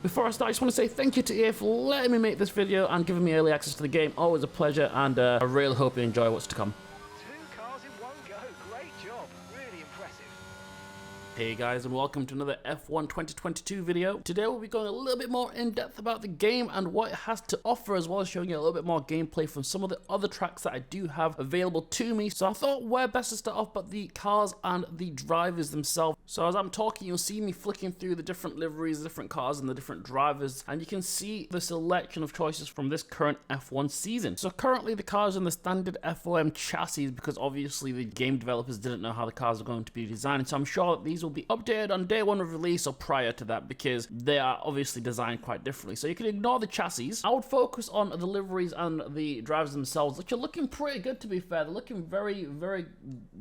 Before I start, I just want to say thank you to EA for letting me make this video and giving me early access to the game. Always a pleasure, and I really hope you enjoy what's to come. 2 cars in one go. Great job. Really impressive. Hey guys, and welcome to another F1 2022 video. Today we'll be going a little bit more in depth about the game and what it has to offer, as well as showing you a little bit more gameplay from some of the other tracks that I do have available to me. So I thought where best to start off but the cars and the drivers themselves. So as I'm talking, you'll see me flicking through the different liveries, the different cars and the different drivers, and you can see the selection of choices from this current F1 season. So currently the cars are in the standard FOM chassis because obviously the game developers didn't know how the cars are going to be designed. So I'm sure that these will be updated on day one of release or prior to that, because they are obviously designed quite differently. So you can ignore the chassis. I would focus on the liveries and the drivers themselves, which are looking pretty good, to be fair. They're looking very, very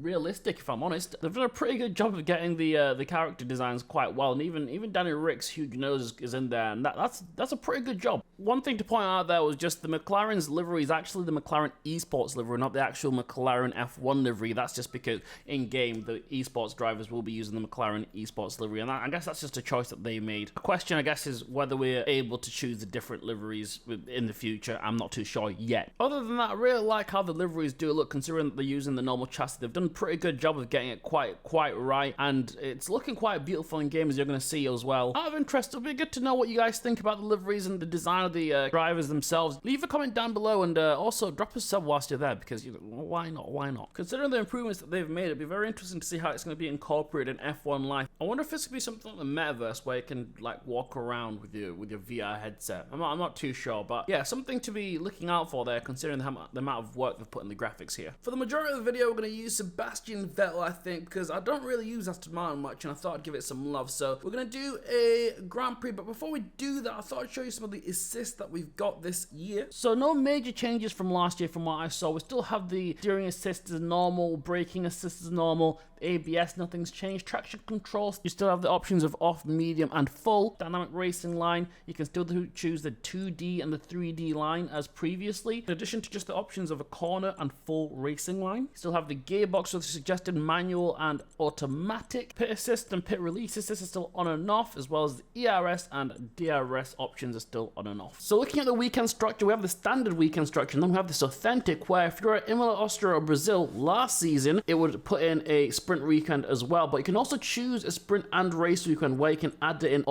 realistic, if I'm honest. They've done a pretty good job of getting the character designs quite well, and even Danny Rick's huge nose is in there, and that's a pretty good job. One thing to point out there was just the McLaren's livery is actually the McLaren Esports livery, not the actual McLaren F1 livery. That's just because in game the esports drivers will be using the McLaren Esports livery, and I guess that's just a choice that they made. The question, I guess, is whether we're able to choose the different liveries in the future. I'm not too sure yet. Other than that, I really like how the liveries do look, considering that they're using the normal chassis. They've done a pretty good job of getting it quite right, and it's looking quite beautiful in game, as you're going to see as well. Out of interest, it'll be good to know what you guys think about the liveries and the design of the drivers themselves. Leave a comment down below, and also drop a sub whilst you're there, because why not? Considering the improvements that they've made, it'd be very interesting to see how it's going to be incorporated in F1 life. I wonder if this could be something like the metaverse, where you can like walk around with your VR headset. I'm not too sure, but yeah, something to be looking out for there, considering the amount of work they've put in the graphics here. For the majority of the video, we're going to use Sebastian Vettel, I think, because I don't really use Aston Martin much, and I thought I'd give it some love. So we're going to do a Grand Prix, but before we do that, I thought I'd show you some of the assists that we've got this year. So no major changes from last year from what I saw. We still have the steering assist as normal, braking assist as normal, ABS, nothing's changed. Traction control, you still have the options of off, medium, and full. Dynamic racing line, you can still choose the 2D and the 3D line as previously, in addition to just the options of a corner and full racing line. You still have the gearbox with the suggested manual and automatic. Pit assist and pit release assist is still on and off, as well as the ERS and DRS options are still on and off. So looking at the weekend structure, we have the standard weekend structure, and then we have this authentic, where if you're at Imola, Austria, or Brazil last season, it would put in a sprint weekend as well, but you can also choose a sprint and race weekend where you can add it in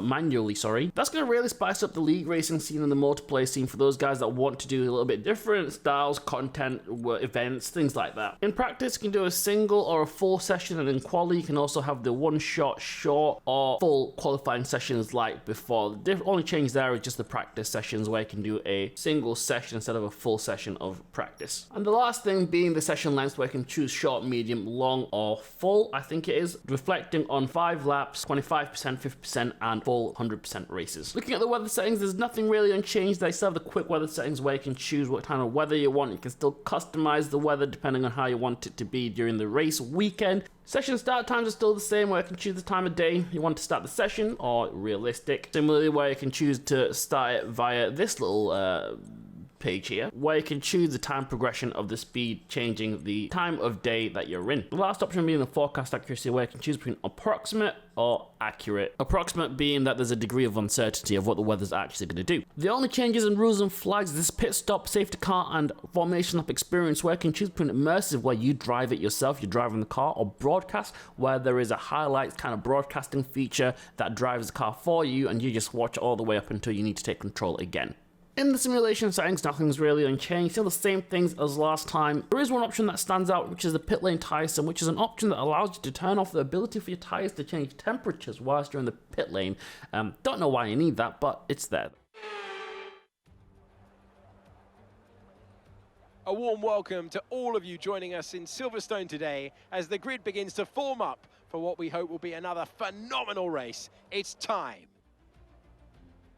manually, sorry. That's going to really spice up the league racing scene and the multiplayer scene for those guys that want to do a little bit different styles, content, events, things like that. In practice, you can do a single or a full session, and in quali, you can also have the one-shot, short, or full qualifying sessions like before. The only change there is just the practice sessions, where you can do a single session instead of a full session of practice. And the last thing being the session length, where you can choose short, medium, long, or full, I think it is, reflecting on 5 laps, 25%, 50%, and full 100% races. Looking at the weather settings, there's nothing really unchanged. They still have the quick weather settings where you can choose what kind of weather you want. You can still customize the weather depending on how you want it to be during the race weekend. Session start times are still the same, where you can choose the time of day you want to start the session, or realistic. Similarly, where you can choose to start it via this little page here, where you can choose the time progression of the speed, changing the time of day that you're in. The last option being the forecast accuracy, where you can choose between approximate or accurate. Approximate being that there's a degree of uncertainty of what the weather's actually going to do. The only changes in rules and flags is this pit stop, safety car, and formation lap experience, where you can choose between immersive, where you drive it yourself, you're driving the car, or broadcast, where there is a highlights kind of broadcasting feature that drives the car for you, and you just watch all the way up until you need to take control again. In the simulation settings, nothing's really unchanged, still the same things as last time. There is one option that stands out, which is the pit lane tire sim, which is an option that allows you to turn off the ability for your tires to change temperatures whilst you're in the pit lane. Don't know why you need that, but it's there. A warm welcome to all of you joining us in Silverstone today as the grid begins to form up for what we hope will be another phenomenal race. It's time.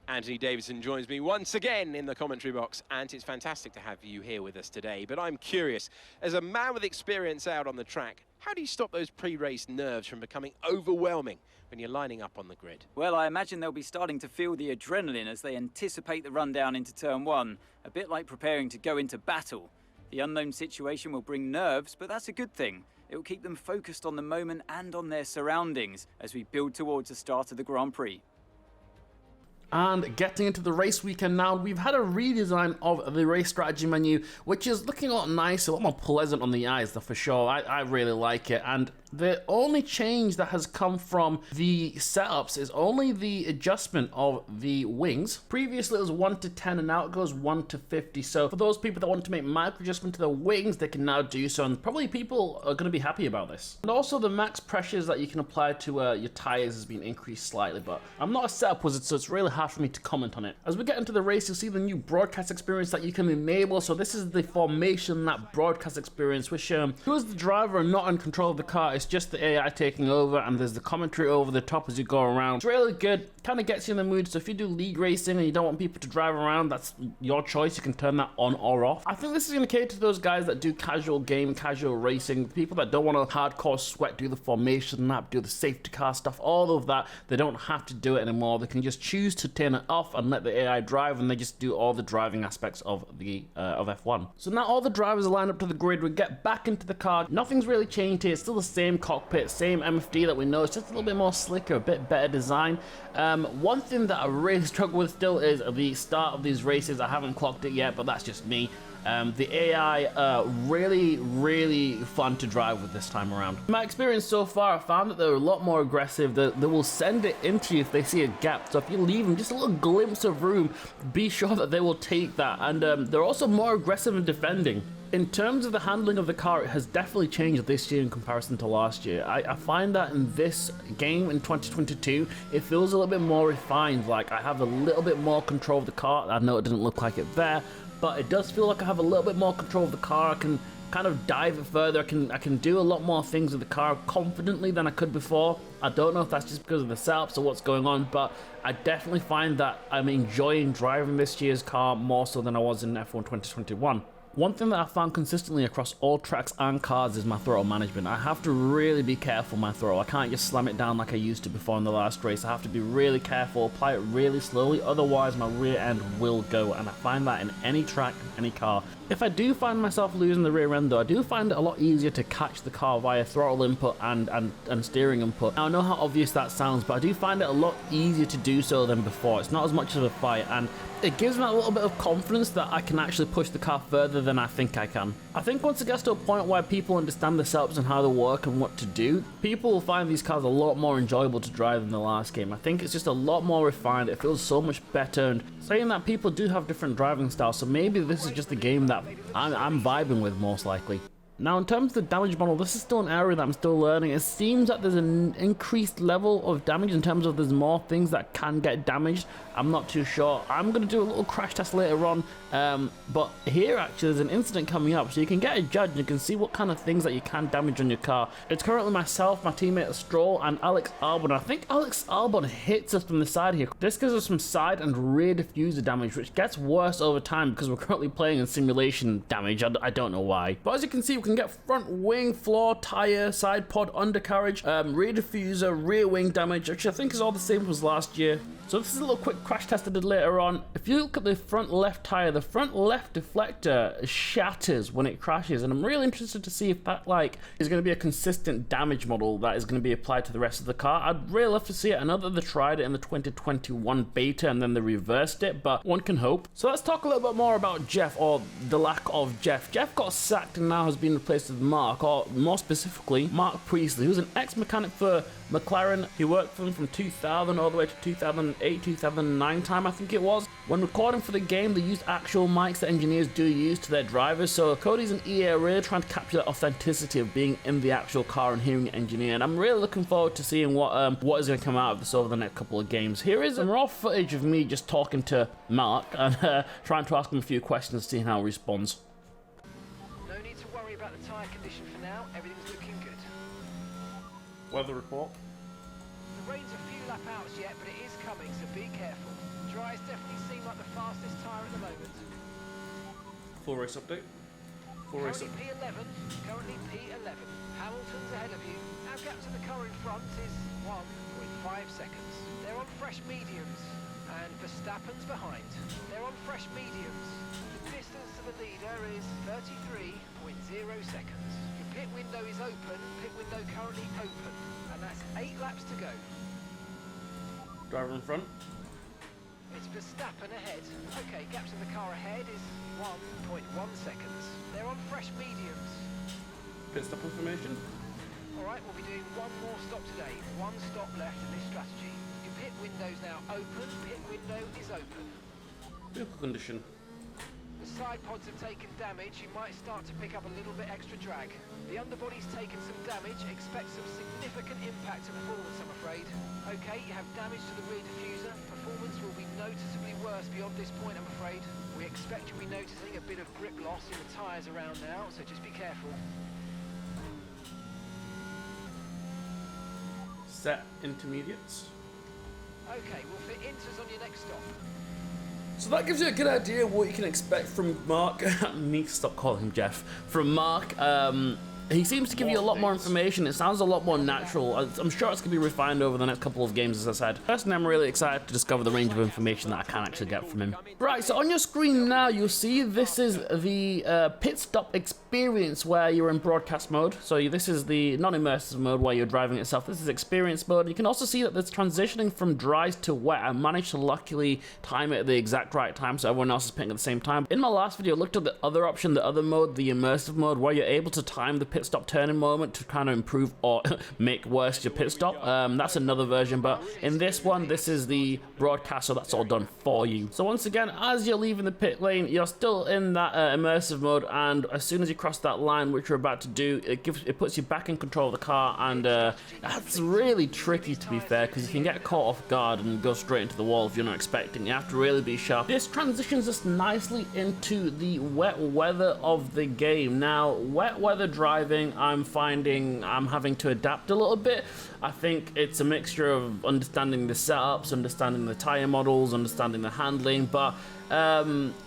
Anthony Davidson joins me once again in the commentary box, and it's fantastic to have you here with us today. But I'm curious, as a man with experience out on the track, how do you stop those pre-race nerves from becoming overwhelming when you're lining up on the grid? Well, I imagine they'll be starting to feel the adrenaline as they anticipate the rundown into turn 1, a bit like preparing to go into battle. The unknown situation will bring nerves, but that's a good thing. It will keep them focused on the moment and on their surroundings as we build towards the start of the Grand Prix. And getting into the race weekend now, we've had a redesign of the race strategy menu, which is looking a lot nicer, a lot more pleasant on the eyes, though, for sure. I really like it. And the only change that has come from the setups is only the adjustment of the wings. Previously, it was 1 to 10, and now it goes 1 to 50. So for those people that want to make micro adjustment to the wings, they can now do so, and probably people are going to be happy about this. And also, the max pressures that you can apply to your tires has been increased slightly, but I'm not a setup wizard, so it's really hard for me to comment on it. As we get into the race, you'll see the new broadcast experience that you can enable. So this is the formation lap broadcast experience, which you as the driver are not in control of the car. It's just the AI taking over, and there's the commentary over the top as you go around. It's really good, kind of gets you in the mood. So if you do league racing and you don't want people to drive around, that's your choice. You can turn that on or off. I think this is going to cater to those guys that do casual game, casual racing, people that don't want to hardcore sweat, do the formation lap, do the safety car stuff, all of that. They don't have to do it anymore. They can just choose to turn it off and let the AI drive, and they just do all the driving aspects of the of F1. So now all the drivers are lined up to the grid. We get back into the car. Nothing's really changed here. It's still the same cockpit, same MFD that we know. It's just a little bit more slicker, a bit better design. One thing that I really struggle with still is the start of these races. I haven't clocked it yet, but that's just me. The AI really fun to drive with this time around. In my experience so far, I found that they're a lot more aggressive. They will send it into you if they see a gap. So if you leave them just a little glimpse of room, be sure that they will take that. And they're also more aggressive in defending. In terms of the handling of the car, it has definitely changed this year in comparison to last year. I find that in this game in 2022, it feels a little bit more refined. Like I have a little bit more control of the car. I know it didn't look like it there, but it does feel like I have a little bit more control of the car. I can kind of dive it further. I can do a lot more things with the car confidently than I could before. I don't know if that's just because of the setups or what's going on, but I definitely find that I'm enjoying driving this year's car more so than I was in F1 2021. One thing that I found consistently across all tracks and cars is my throttle management. I have to really be careful with my throttle. I can't just slam it down like I used to before in the last race. I have to be really careful, apply it really slowly, otherwise my rear end will go, and I find that in any track, any car. If I do find myself losing the rear end though, I do find it a lot easier to catch the car via throttle input and steering input. Now I know how obvious that sounds, but I do find it a lot easier to do so than before. It's not as much of a fight, and it gives me a little bit of confidence that I can actually push the car further than I think I can. I think once it gets to a point where people understand the setups and how they work and what to do, people will find these cars a lot more enjoyable to drive than the last game. I think it's just a lot more refined. It feels so much better, and saying that, people do have different driving styles, so maybe this is just a game that I'm vibing with most likely. Now, in terms of the damage model, this is still an area that I'm still learning. It seems that there's an increased level of damage in terms of there's more things that can get damaged. I'm not too sure. I'm going to do a little crash test later on. But here, actually, there's an incident coming up. So you can get a judge and you can see what kind of things that you can damage on your car. It's currently myself, my teammate Stroll, and Alex Albon. I think Alex Albon hits us from the side here. This gives us some side and rear diffuser damage, which gets worse over time because we're currently playing in simulation damage. I don't know why. But as you can see, we can get front wing, floor, tire, side pod, undercarriage, rear diffuser, rear wing damage, which I think is all the same as last year. So this is a little quick crash test I did later on. If you look at the front left tire, the front left deflector shatters when it crashes, and I'm really interested to see if that is going to be a consistent damage model that is going to be applied to the rest of the car. I'd really love to see it. I know that they tried it in the 2021 beta and then they reversed it, but one can hope. So let's talk a little bit more about Jeff, or the lack of Jeff. Jeff got sacked and now has been replaced with Mark, or more specifically, Mark Priestley, who's an ex-mechanic for McLaren. He worked for them from 2000 all the way to 2008, 2009 time, I think it was. When recording for the game, they used actual mics that engineers do use to their drivers, so Cody's and EA are really trying to capture the authenticity of being in the actual car and hearing it engineer, and I'm really looking forward to seeing what is going to come out of this over the next couple of games. Here is some raw footage of me just talking to Mark and trying to ask him a few questions, seeing how he responds. No need to worry about the tyre condition for now. Everything's looking good. Weather report. The rain's a few lap outs yet, but it is coming, so be careful. Dry's definitely seem like the fastest tyre at the moment. Full race update. Full race Currently update. P11. Currently P11. Hamilton's ahead of you. Our gap to the car in front is 1.5 seconds. They're on fresh mediums, and Verstappen's behind. They're on fresh mediums. The distance to the leader is 33.0 seconds. Your pit window is open. Pit window currently open, and that's 8 laps to go. Driver in front. Verstappen ahead. Okay, gap to the car ahead is 1.1 seconds. They're on fresh mediums. Pit stop information. Alright, we'll be doing one more stop today. One stop left in this strategy. Your pit window's now open. Pit window is open. Vehicle condition. The side pods have taken damage. You might start to pick up a little bit extra drag. The underbody's taken some damage. Expect some significant impact to performance, I'm afraid. Okay, you have damage to the rear diffuser. Performance will be noticeably worse beyond this point, I'm afraid. We expect you'll be noticing a bit of grip loss in the tyres around now, so just be careful. Set intermediates. Okay, we'll fit inters on your next stop. So that gives you a good idea of what you can expect from Mark. I need to stop calling him Jeff. From Mark. He seems to give you a lot more information. It sounds a lot more natural. I'm sure it's going to be refined over the next couple of games, as I said. Personally, I'm really excited to discover the range of information that I can actually get from him. Right, so on your screen now, you'll see this is the pit stop experience where you're in broadcast mode. So this is the non-immersive mode where you're driving itself. This is experience mode. You can also see that it's transitioning from dries to wet. I managed to luckily time it at the exact right time, so everyone else is pitting at the same time. In my last video, I looked at the other option, the other mode, the immersive mode, where you're able to time the pit stop turning moment to kind of improve or make worse your pit stop. That's another version, but in this one, this is the broadcast, so that's all done for you. So once again, as you're leaving the pit lane, you're still in that immersive mode, and as soon as you cross that line, which you're about to do, it puts you back in control of the car, and that's really tricky, to be fair, because you can get caught off guard and go straight into the wall if you're not expecting. You have to really be sharp. This transitions us nicely into the wet weather of the game. Now, wet weather driving, I'm finding I'm having to adapt a little bit. I think it's a mixture of understanding the setups, understanding the tire models, understanding the handling, but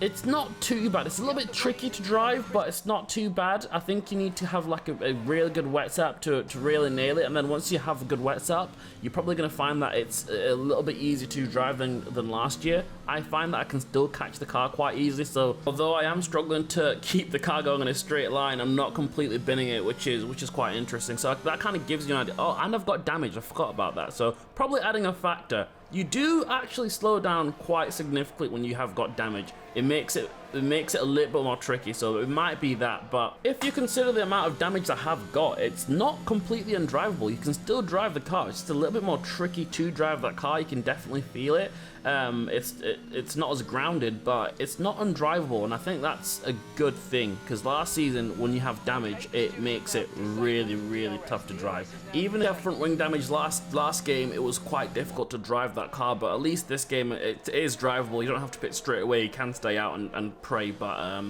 it's not too bad. It's a little bit tricky to drive, but it's not too bad. I think you need to have like a really good wet setup to really nail it, and then once you have a good wet setup, you're probably going to find that it's a little bit easier to drive than last year. I find that I can still catch the car quite easily, so although I am struggling to keep the car going in a straight line, I'm not completely binning it, which is quite interesting. So that kind of gives you an idea. Oh, and I've got damage. I forgot about that. So probably adding a factor. You do actually slow down quite significantly when you have got damage. It makes it a little bit more tricky, so it might be that. But if you consider the amount of damage I have got, it's not completely undrivable. You can still drive the car. It's just a little bit more tricky to drive that car. You can definitely feel it. It's not as grounded, but it's not undrivable, and I think that's a good thing, because last season when you have damage, it makes it really tough to drive. Even if you have front wing damage last game, it was quite difficult to drive that car, but at least this game it is drivable. You don't have to pit straight away. You can stay out and pray, but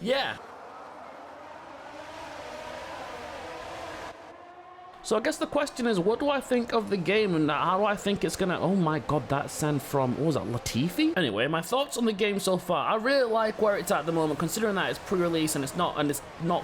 yeah. So I guess the question is, what do I think of the game, and how do I think it's gonna... Oh my god, that send from... What was that, Latifi? Anyway, my thoughts on the game so far. I really like where it's at the moment, considering that it's pre-release and it's not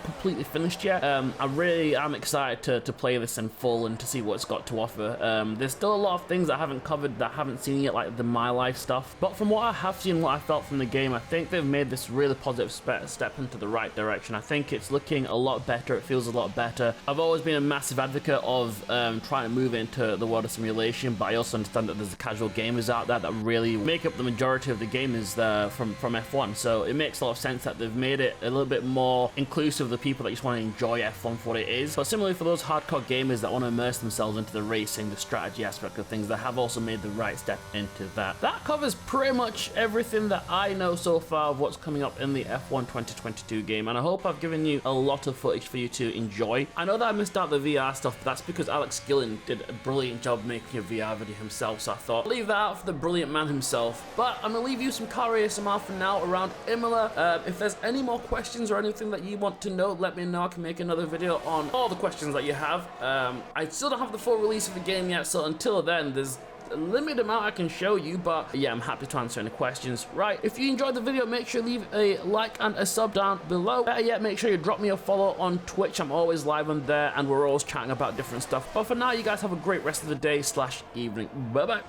completely finished yet. I really am excited to play this in full and to see what it's got to offer. There's still a lot of things I haven't covered, that I haven't seen yet, like the My Life stuff. But from what I have seen, what I felt from the game, I think they've made this really positive step into the right direction. I think it's looking a lot better. It feels a lot better. I've always been a massive advocate of trying to move into the world of simulation, but I also understand that there's the casual gamers out there that really make up the majority of the gamers from F1, so it makes a lot of sense that they've made it a little bit more inclusive of the people that just want to enjoy F1 for what it is. But similarly, for those hardcore gamers that want to immerse themselves into the racing, the strategy aspect of things, they have also made the right step into that. That covers pretty much everything that I know so far of what's coming up in the F1 2022 game, and I hope I've given you a lot of footage for you to enjoy. I know that I missed out the VR stuff, but that's because Alex Gillen did a brilliant job making a VR video himself, so I thought I'll leave that out for the brilliant man himself. But I'm gonna leave you some car ASMR for now around Imola. If there's any more questions or anything that you want to know, let me know. I can make another video on all the questions that you have. I still don't have the full release of the game yet, so until then, there's a limited amount I can show you, but yeah, I'm happy to answer any questions. Right, if you enjoyed the video, make sure you leave a like and a sub down below. Better yet, make sure you drop me a follow on Twitch. I'm always live on there, and we're always chatting about different stuff. But for now, you guys have a great rest of the day / evening. Bye bye.